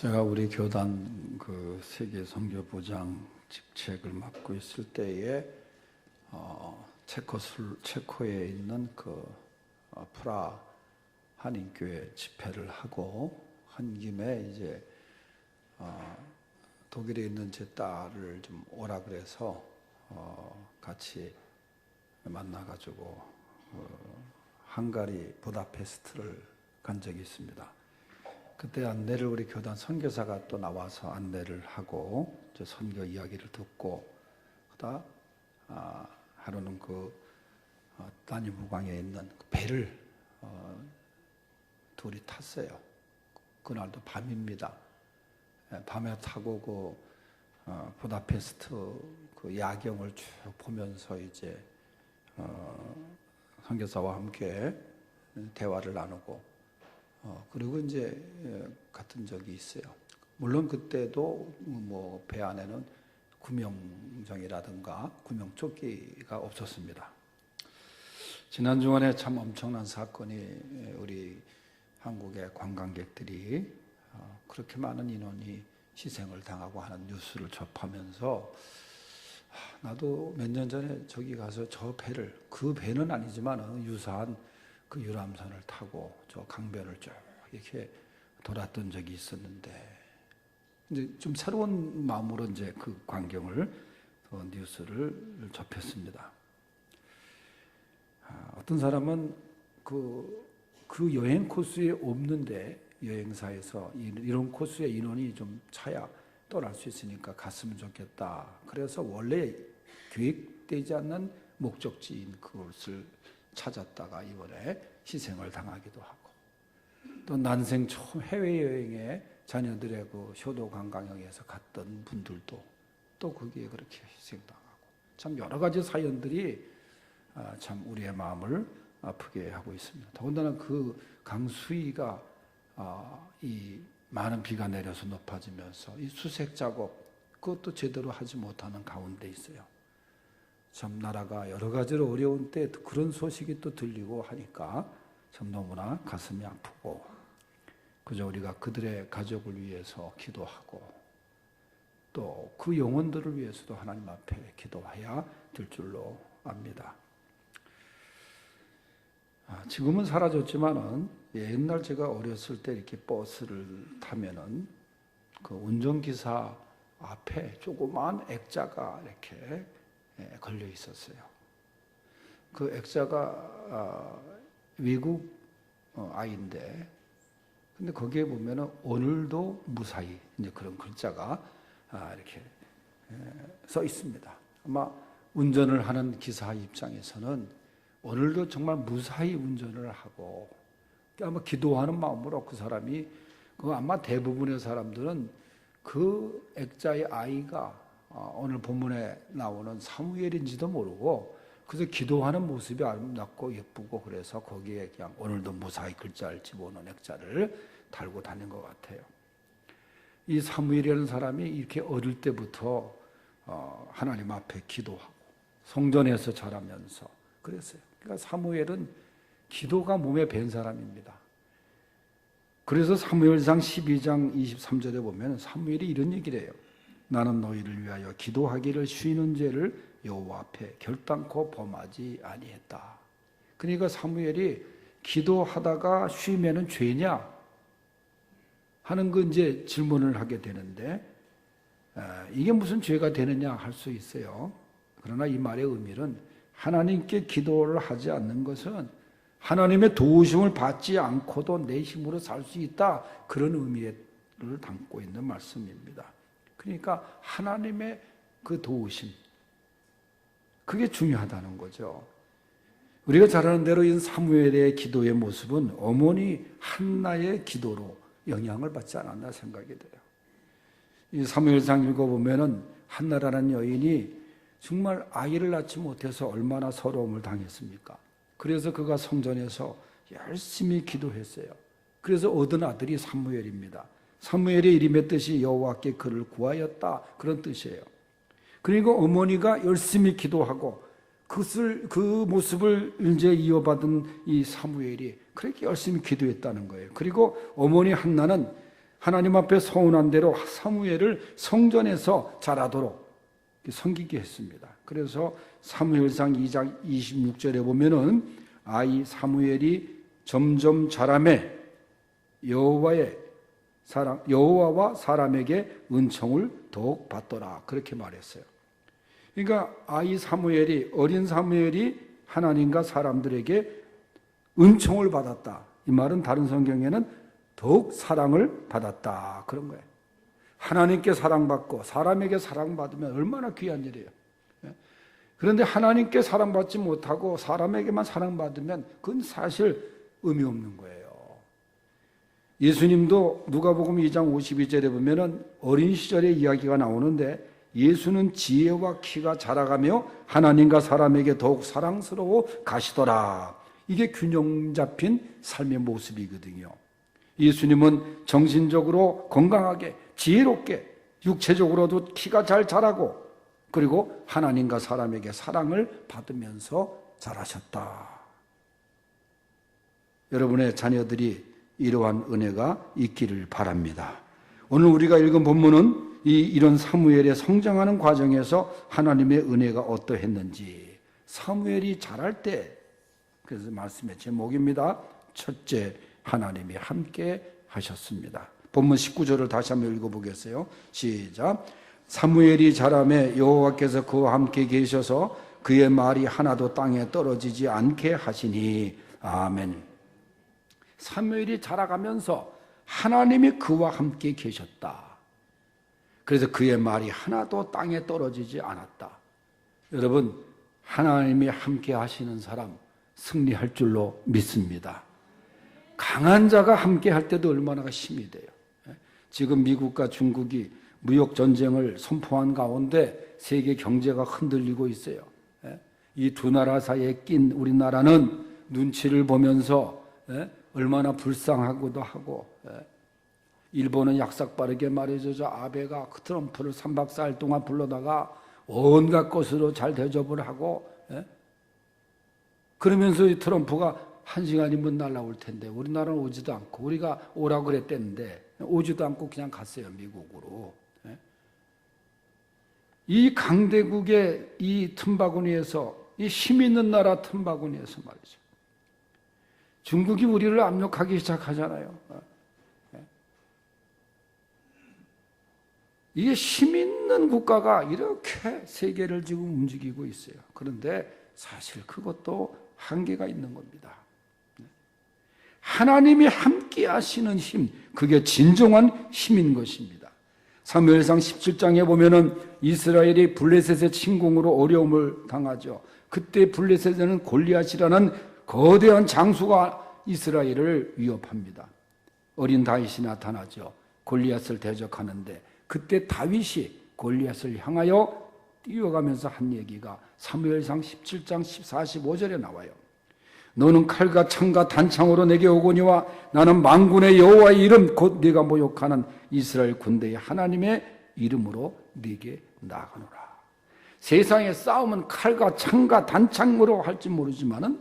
제가 우리 교단 그 세계 선교부장 직책을 맡고 있을 때에 체코에 있는 그 프라 한인교회 집회를 하고 한 김에 이제 독일에 있는 제 딸을 좀 오라 그래서 같이 만나가지고 헝가리 부다페스트를 간 적이 있습니다. 그때 안내를 우리 교단 선교사가 또 나와서 안내를 하고 저 선교 이야기를 듣고 그다 하루는 그 단위무강에 있는 그 배를 둘이 탔어요. 그날도 밤입니다. 밤에 타고 그 부다페스트 그 야경을 쭉 보면서 이제 선교사와 함께 대화를 나누고 그리고 이제 갔던 적이 있어요. 물론 그때도 뭐 배 안에는 구명정이라든가 구명조끼가 없었습니다. 지난 주간에 참 엄청난 사건이 우리 한국의 관광객들이 그렇게 많은 인원이 희생을 당하고 하는 뉴스를 접하면서 나도 몇 년 전에 저기 가서 저 배를, 그 배는 아니지만 유사한 그 유람선을 타고 저 강변을 쭉 이렇게 돌았던 적이 있었는데 이제 좀 새로운 마음으로 이제 그 광경을 뉴스를 접했습니다. 어떤 사람은 그 여행 코스에 없는데 여행사에서 이런 코스에 인원이 좀 차야 떠날 수 있으니까 갔으면 좋겠다. 그래서 원래 계획되지 않는 목적지인 그곳을 찾았다가 이번에 희생을 당하기도 하고 또 난생 처음 해외여행에 자녀들의 그 효도관광역에서 갔던 분들도 또 거기에 그렇게 희생당하고 참 여러 가지 사연들이 참 우리의 마음을 아프게 하고 있습니다. 더군다나 그 강수위가 이 많은 비가 내려서 높아지면서 이 수색 작업 그것도 제대로 하지 못하는 가운데 있어요. 참 나라가 여러 가지로 어려운 때 그런 소식이 또 들리고 하니까 참 너무나 가슴이 아프고 그저 우리가 그들의 가족을 위해서 기도하고 또 그 영혼들을 위해서도 하나님 앞에 기도해야 될 줄로 압니다. 지금은 사라졌지만은 옛날 제가 어렸을 때 이렇게 버스를 타면은 그 운전기사 앞에 조그만 액자가 이렇게 걸려 있었어요. 그 액자가 외국 아이인데, 근데 거기에 보면은 오늘도 무사히 이제 그런 글자가 이렇게 써 있습니다. 아마 운전을 하는 기사 입장에서는 오늘도 정말 무사히 운전을 하고 아마 기도하는 마음으로 그 사람이 아마 대부분의 사람들은 그 액자의 아이가 오늘 본문에 나오는 사무엘인지도 모르고 그래서 기도하는 모습이 아름답고 예쁘고 그래서 거기에 그냥 오늘도 무사히 글자를 집어넣은 액자를 달고 다닌 것 같아요. 이 사무엘이라는 사람이 이렇게 어릴 때부터 하나님 앞에 기도하고 성전에서 자라면서 그랬어요. 그러니까 사무엘은 기도가 몸에 밴 사람입니다. 그래서 사무엘상 12장 23절에 보면 사무엘이 이런 얘기를 해요. 나는 너희를 위하여 기도하기를 쉬는 죄를 여호와 앞에 결단코 범하지 아니했다. 그러니까 사무엘이 기도하다가 쉬면은 죄냐 하는 그 이제 질문을 하게 되는데 이게 무슨 죄가 되느냐 할 수 있어요. 그러나 이 말의 의미는 하나님께 기도를 하지 않는 것은 하나님의 도우심을 받지 않고도 내 힘으로 살 수 있다. 그런 의미를 담고 있는 말씀입니다. 그러니까 하나님의 그 도우심, 그게 중요하다는 거죠. 우리가 잘 아는 대로 이 사무엘의 기도의 모습은 어머니 한나의 기도로 영향을 받지 않았나 생각이 돼요. 이 사무엘상 읽어보면은 한나라는 여인이 정말 아이를 낳지 못해서 얼마나 서러움을 당했습니까? 그래서 그가 성전에서 열심히 기도했어요. 그래서 얻은 아들이 사무엘입니다. 사무엘의 이름의 뜻이 여호와께 그를 구하였다 그런 뜻이에요. 그리고 어머니가 열심히 기도하고 그 모습을 이제 이어받은 이 사무엘이 그렇게 열심히 기도했다는 거예요. 그리고 어머니 한나는 하나님 앞에 서운한 대로 사무엘을 성전에서 자라도록 섬기게 했습니다. 그래서 사무엘상 2장 26절에 보면은 아이 사무엘이 점점 자라매 여호와와 사람에게 은총을 더욱 받더라, 그렇게 말했어요. 그러니까 아이 사무엘이, 어린 사무엘이 하나님과 사람들에게 은총을 받았다. 이 말은 다른 성경에는 더욱 사랑을 받았다, 그런 거예요. 하나님께 사랑받고 사람에게 사랑받으면 얼마나 귀한 일이에요. 그런데 하나님께 사랑받지 못하고 사람에게만 사랑받으면 그건 사실 의미 없는 거예요. 예수님도 누가복음 2장 52절에 보면은 어린 시절의 이야기가 나오는데, 예수는 지혜와 키가 자라가며 하나님과 사람에게 더욱 사랑스러워 가시더라. 이게 균형 잡힌 삶의 모습이거든요. 예수님은 정신적으로 건강하게, 지혜롭게, 육체적으로도 키가 잘 자라고, 그리고 하나님과 사람에게 사랑을 받으면서 자라셨다. 여러분의 자녀들이 이러한 은혜가 있기를 바랍니다. 오늘 우리가 읽은 본문은 이런 사무엘의 성장하는 과정에서 하나님의 은혜가 어떠했는지, 사무엘이 자랄 때, 그래서 말씀의 제목입니다. 첫째, 하나님이 함께 하셨습니다. 본문 19절을 다시 한번 읽어보겠어요. 시작. 사무엘이 자라매 여호와께서 그와 함께 계셔서 그의 말이 하나도 땅에 떨어지지 않게 하시니. 아멘. 사무엘이 자라가면서 하나님이 그와 함께 계셨다. 그래서 그의 말이 하나도 땅에 떨어지지 않았다. 여러분, 하나님이 함께 하시는 사람 승리할 줄로 믿습니다. 강한 자가 함께 할 때도 얼마나 힘이 돼요. 지금 미국과 중국이 무역 전쟁을 선포한 가운데 세계 경제가 흔들리고 있어요. 이 두 나라 사이에 낀 우리나라는 눈치를 보면서 얼마나 불쌍하기도 하고, 일본은 약삭빠르게 말해줘, 저 아베가 그 트럼프를 3박 4일 동안 불러다가 온갖 것으로 잘 대접을 하고, 그러면서 이 트럼프가 1시간이면 날아올 텐데 우리나라는 오지도 않고, 우리가 오라고 그랬댔는데 오지도 않고 그냥 갔어요, 미국으로. 이 강대국의 이 틈바구니에서, 이 힘 있는 나라 틈바구니에서 말이죠, 중국이 우리를 압력하기 시작하잖아요. 이게 힘 있는 국가가 이렇게 세계를 지금 움직이고 있어요. 그런데 사실 그것도 한계가 있는 겁니다. 하나님이 함께 하시는 힘, 그게 진정한 힘인 것입니다. 사무엘상 17장에 보면은 이스라엘이 블레셋의 침공으로 어려움을 당하죠. 그때 블레셋에는 골리앗이라는 거대한 장수가 이스라엘을 위협합니다. 어린 다윗이 나타나죠. 골리앗을 대적하는데, 그때 다윗이 골리앗을 향하여 뛰어가면서 한 얘기가 사무엘상 17장 45절에 나와요. 너는 칼과 창과 단창으로 내게 오거니와 나는 만군의 여호와의 이름 곧 네가 모욕하는 이스라엘 군대의 하나님의 이름으로 네게 나아가노라. 세상의 싸움은 칼과 창과 단창으로 할지 모르지만은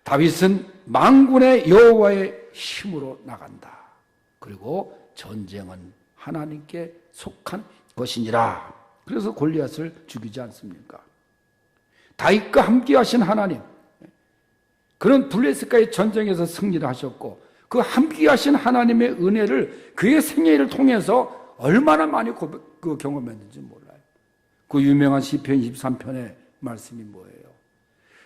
다윗은 만군의 여호와의 힘으로 나간다. 그리고 전쟁은 하나님께 속한 것이니라. 그래서 골리앗을 죽이지 않습니까? 다윗과 함께 하신 하나님, 그런 블레셋과의 전쟁에서 승리를 하셨고, 그 함께 하신 하나님의 은혜를 그의 생애를 통해서 얼마나 많이 경험했는지 몰라요. 그 유명한 시편 23편의 말씀이 뭐예요?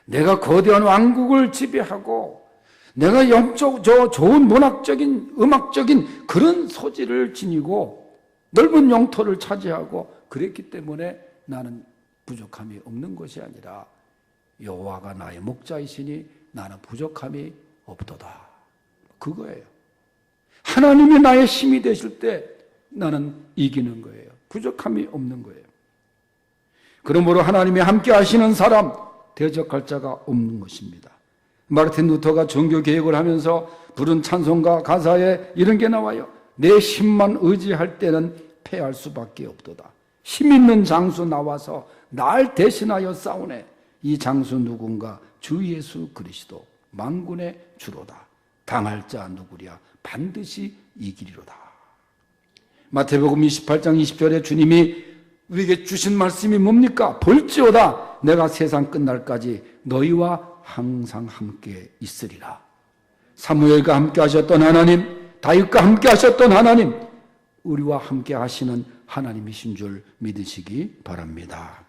내가 거대한 왕국을 지배하고 내가 영적, 좋은 문학적인, 음악적인 그런 소질을 지니고 넓은 영토를 차지하고 그랬기 때문에 나는 부족함이 없는 것이 아니라 여호와가 나의 목자이시니 나는 부족함이 없도다. 그거예요. 하나님이 나의 힘이 되실 때 나는 이기는 거예요. 부족함이 없는 거예요. 그러므로 하나님이 함께 하시는 사람, 대적할 자가 없는 것입니다. 마르틴 루터가 종교 개혁을 하면서 부른 찬송가 가사에 이런 게 나와요. 내 힘만 의지할 때는 패할 수밖에 없도다. 힘 있는 장수 나와서 날 대신하여 싸우네. 이 장수 누군가? 주 예수 그리스도 만군의 주로다. 당할 자 누구랴? 반드시 이기리로다. 마태복음 28장 20절에 주님이 우리에게 주신 말씀이 뭡니까? 볼지어다 내가 세상 끝날까지 너희와 항상 함께 있으리라. 사무엘과 함께 하셨던 하나님, 다윗과 함께 하셨던 하나님, 우리와 함께 하시는 하나님이신 줄 믿으시기 바랍니다.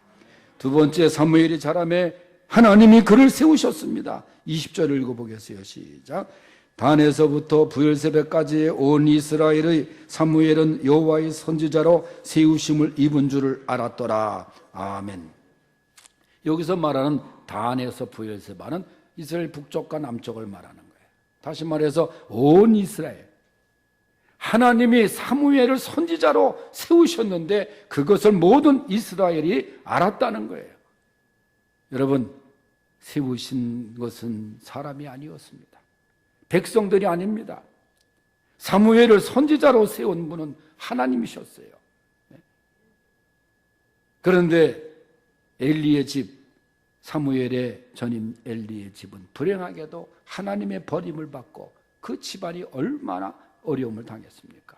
두 번째, 사무엘이 자라매 하나님이 그를 세우셨습니다. 20절을 읽어보겠어요. 시작. 단에서부터 브엘세바까지의 온 이스라엘의 사무엘은 여호와의 선지자로 세우심을 입은 줄을 알았더라. 아멘. 여기서 말하는 단에서 브엘세바는 이스라엘 북쪽과 남쪽을 말하는 거예요. 다시 말해서 온 이스라엘, 하나님이 사무엘을 선지자로 세우셨는데 그것을 모든 이스라엘이 알았다는 거예요. 여러분, 세우신 것은 사람이 아니었습니다. 백성들이 아닙니다. 사무엘을 선지자로 세운 분은 하나님이셨어요. 그런데 엘리의 집, 사무엘의 전임 엘리의 집은 불행하게도 하나님의 버림을 받고 그 집안이 얼마나 어려움을 당했습니까?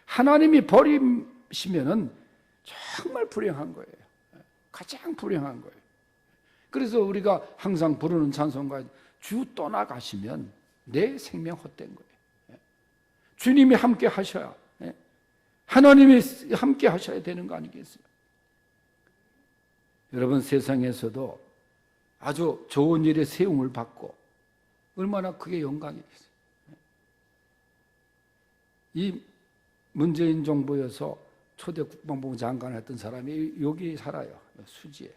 하나님이 버리시면은 정말 불행한 거예요. 가장 불행한 거예요. 그래서 우리가 항상 부르는 찬송가, 주 떠나가시면 내 생명 헛된 거예요. 주님이 함께 하셔야, 하나님이 함께 하셔야 되는 거 아니겠어요? 여러분, 세상에서도 아주 좋은 일에 세움을 받고 얼마나 그게 영광이겠어요. 이 문재인 정부에서 초대 국방부 장관을 했던 사람이 여기 살아요. 수지에.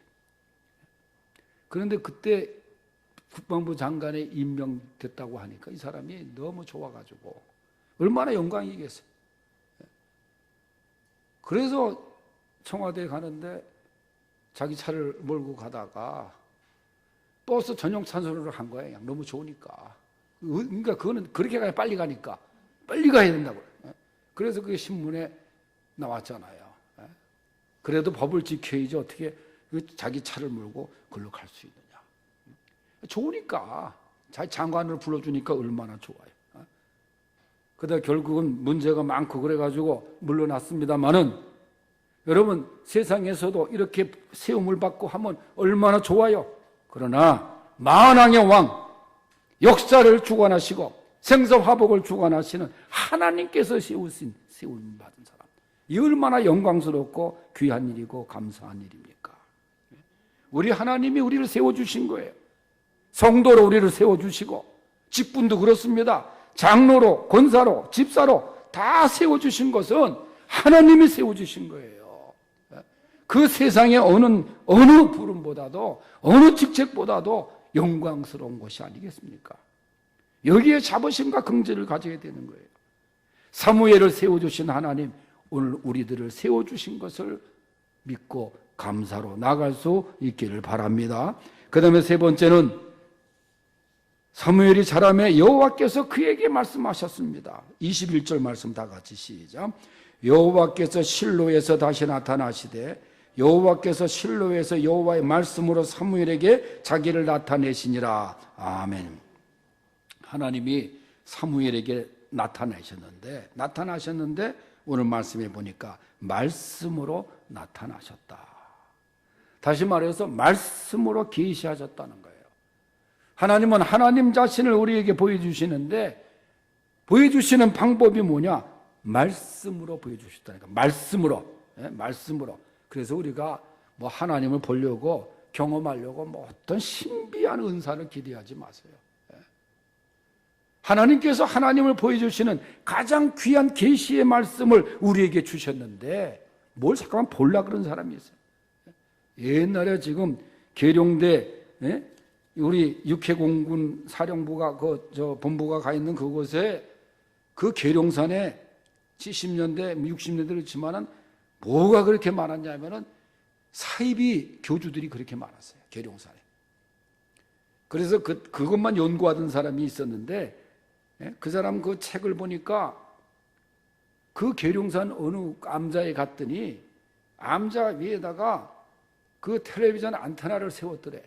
그런데 그때 국방부 장관에 임명됐다고 하니까 이 사람이 너무 좋아가지고 얼마나 영광이겠어요. 그래서 청와대에 가는데 자기 차를 몰고 가다가 버스 전용 차선으로 간 거예요. 그냥 너무 좋으니까. 그러니까 그거는 그렇게 가야 빨리 가니까 빨리 가야 된다고. 그래서 그게 신문에 나왔잖아요. 그래도 법을 지켜야지 어떻게 자기 차를 몰고 글로 갈 수 있느냐. 좋으니까. 자기 장관을 불러주니까 얼마나 좋아요. 그러다 결국은 문제가 많고 그래가지고 물러났습니다마는 여러분, 세상에서도 이렇게 세움을 받고 하면 얼마나 좋아요. 그러나 만왕의 왕, 역사를 주관하시고 생사화복을 주관하시는 하나님께서 세우신 세움 받은 사람, 이 얼마나 영광스럽고 귀한 일이고 감사한 일입니까? 우리 하나님이 우리를 세워주신 거예요. 성도로 우리를 세워주시고, 직분도 그렇습니다. 장로로, 권사로, 집사로 다 세워주신 것은 하나님이 세워주신 거예요. 그 세상의 어느 부름보다도, 어느 직책보다도 영광스러운 것이 아니겠습니까? 여기에 자부심과 긍지를 가져야 되는 거예요. 사무엘을 세워주신 하나님, 오늘 우리들을 세워주신 것을 믿고 감사로 나갈 수 있기를 바랍니다. 그 다음에 세 번째는 사무엘이 자라매 여호와께서 그에게 말씀하셨습니다. 21절 말씀 다 같이 시작. 여호와께서 실로에서 다시 나타나시되 여호와께서 실로에서 여호와의 말씀으로 사무엘에게 자기를 나타내시니라. 아멘. 하나님이 사무엘에게 나타나셨는데 오늘 말씀에 보니까 말씀으로 나타나셨다. 다시 말해서 말씀으로 계시하셨다는 거예요. 하나님은 하나님 자신을 우리에게 보여주시는데 보여주시는 방법이 뭐냐? 말씀으로 보여주셨다니까. 말씀으로. 그래서 우리가 뭐 하나님을 보려고 경험하려고 뭐 어떤 신비한 은사를 기대하지 마세요. 하나님께서 하나님을 보여주시는 가장 귀한 계시의 말씀을 우리에게 주셨는데 뭘 잠깐만 보려 그런 사람이 있어요. 옛날에 지금 계룡대 우리 육해공군 사령부가 본부가 가 있는 그곳에 그 계룡산에 70년대 60년대 그렇지만은 뭐가 그렇게 많았냐면은 사이비 교주들이 그렇게 많았어요. 계룡산에. 그래서 그것만 연구하던 사람이 있었는데 그 사람 그 책을 보니까 그 계룡산 어느 암자에 갔더니 암자 위에다가 그 텔레비전 안테나를 세웠더래.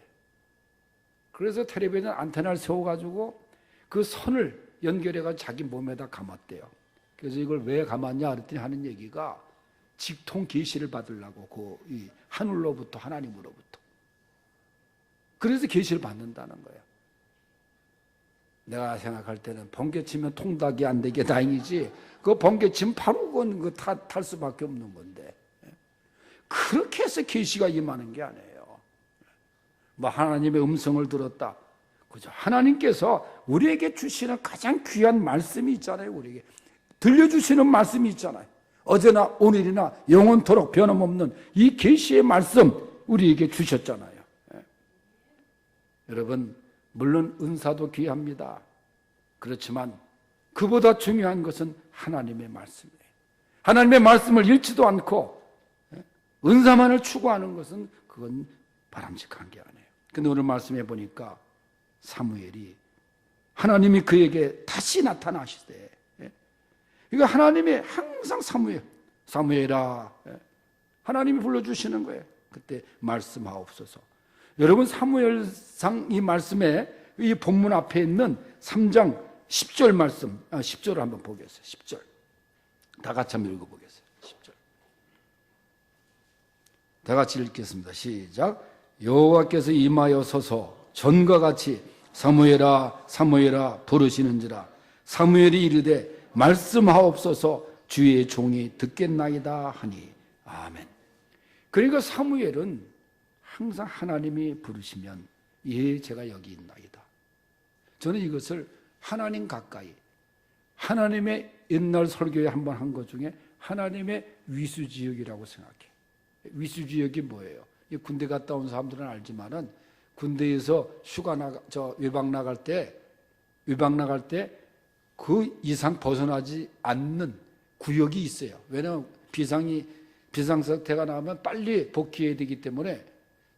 그래서 텔레비전 안테나를 세워가지고 그 선을 연결해가 자기 몸에다 감았대요. 그래서 이걸 왜 감았냐 그랬더니 하는 얘기가 직통 계시를 받으려고 이 하늘로부터, 하나님으로부터. 그래서 계시를 받는다는 거예요. 내가 생각할 때는 번개 치면 통닭이 안 되게 다행이지, 그 번개 치면 바로 그건 탈 수밖에 없는 건데, 그렇게 해서 계시가 임하는 게 아니에요. 뭐 하나님의 음성을 들었다, 그죠? 하나님께서 우리에게 주시는 가장 귀한 말씀이 있잖아요. 우리에게 들려주시는 말씀이 있잖아요. 어제나 오늘이나 영원토록 변함없는 이 계시의 말씀 우리에게 주셨잖아요. 여러분, 물론 은사도 귀합니다. 그렇지만 그보다 중요한 것은 하나님의 말씀이에요. 하나님의 말씀을 잃지도 않고 은사만을 추구하는 것은 그건 바람직한 게 아니에요. 근데 오늘 말씀해 보니까 사무엘이 하나님이 그에게 다시 나타나시되, 이거 하나님이 항상 사무엘아, 하나님이 불러주시는 거예요. 그때 말씀하옵소서. 여러분, 사무엘상 이 말씀에 이 본문 앞에 있는 3장 10절 말씀, 10절을 한번 보겠어요. 10절 다 같이 한번 읽어보겠어요. 10절 다 같이 읽겠습니다. 시작. 여호와께서 임하여 서서 전과 같이 사무엘아 사무엘아 부르시는지라. 사무엘이 이르되 말씀하옵소서, 주의 종이 듣겠나이다 하니. 아멘. 그러니까 사무엘은 항상 하나님이 부르시면 예, 제가 여기 있나이다. 저는 이것을 하나님 가까이, 하나님의 옛날 설교에 한번 한 것 중에 하나님의 위수지역이라고 생각해. 위수지역이 뭐예요? 군대 갔다 온 사람들은 알지만은 군대에서 외박 나갈 때 그 이상 벗어나지 않는 구역이 있어요. 왜냐하면 비상사태가 나면 빨리 복귀해야 되기 때문에.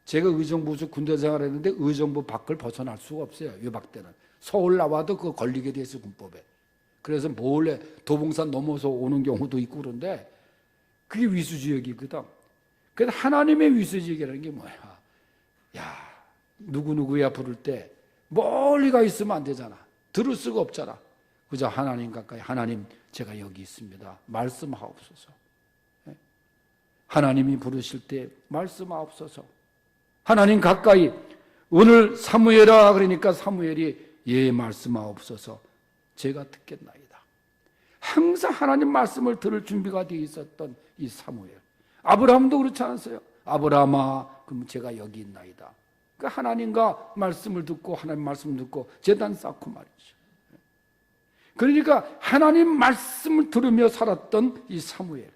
제가 의정부에서 군대 생활했는데 의정부 밖을 벗어날 수가 없어요. 외박 때는. 서울 나와도 그거 걸리게 돼 있어요, 군법에. 그래서 몰래 도봉산 넘어서 오는 경우도 있고 그런데 그게 위수지역이거든. 그래서 하나님의 위수지역이라는 게 뭐야? 야, 누구누구야 부를 때 멀리 가 있으면 안 되잖아. 들을 수가 없잖아. 그저 하나님 가까이, 하나님 제가 여기 있습니다. 말씀하옵소서. 하나님이 부르실 때 말씀하옵소서. 하나님 가까이. 오늘 사무엘아 그러니까 사무엘이 예 말씀하옵소서, 제가 듣겠나이다. 항상 하나님 말씀을 들을 준비가 되어 있었던 이 사무엘. 아브라함도 그렇지 않았어요? 아브라함아, 그럼 제가 여기 있나이다. 그러니까 하나님과 말씀을 듣고 하나님 말씀을 듣고 제단 쌓고 말이죠. 그러니까 하나님 말씀을 들으며 살았던 이 사무엘.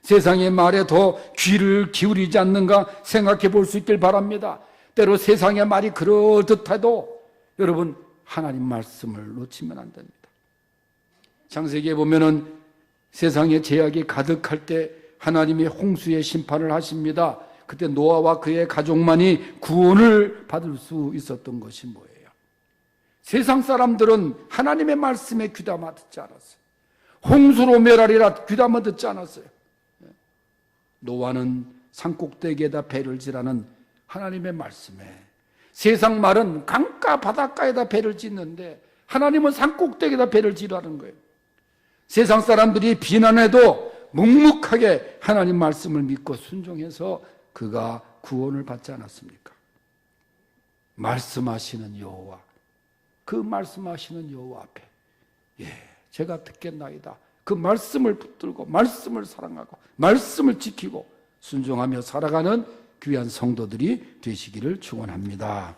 세상의 말에 더 귀를 기울이지 않는가 생각해 볼 수 있길 바랍니다. 때로 세상의 말이 그럴듯해도 여러분, 하나님 말씀을 놓치면 안 됩니다. 창세기에 보면은 세상에 죄악이 가득할 때 하나님이 홍수의 심판을 하십니다. 그때 노아와 그의 가족만이 구원을 받을 수 있었던 것이 뭐예요? 세상 사람들은 하나님의 말씀에 귀담아 듣지 않았어요. 홍수로 멸하리라 귀담아 듣지 않았어요. 노아는 산꼭대기에다 배를 지라는 하나님의 말씀에, 세상 말은 강가 바닷가에다 배를 짓는데 하나님은 산꼭대기에다 배를 지라는 거예요. 세상 사람들이 비난해도 묵묵하게 하나님 말씀을 믿고 순종해서 그가 구원을 받지 않았습니까? 말씀하시는 여호와, 그 말씀하시는 여호와 앞에 예, 제가 듣겠나이다. 그 말씀을 붙들고 말씀을 사랑하고 말씀을 지키고 순종하며 살아가는 귀한 성도들이 되시기를 축원합니다.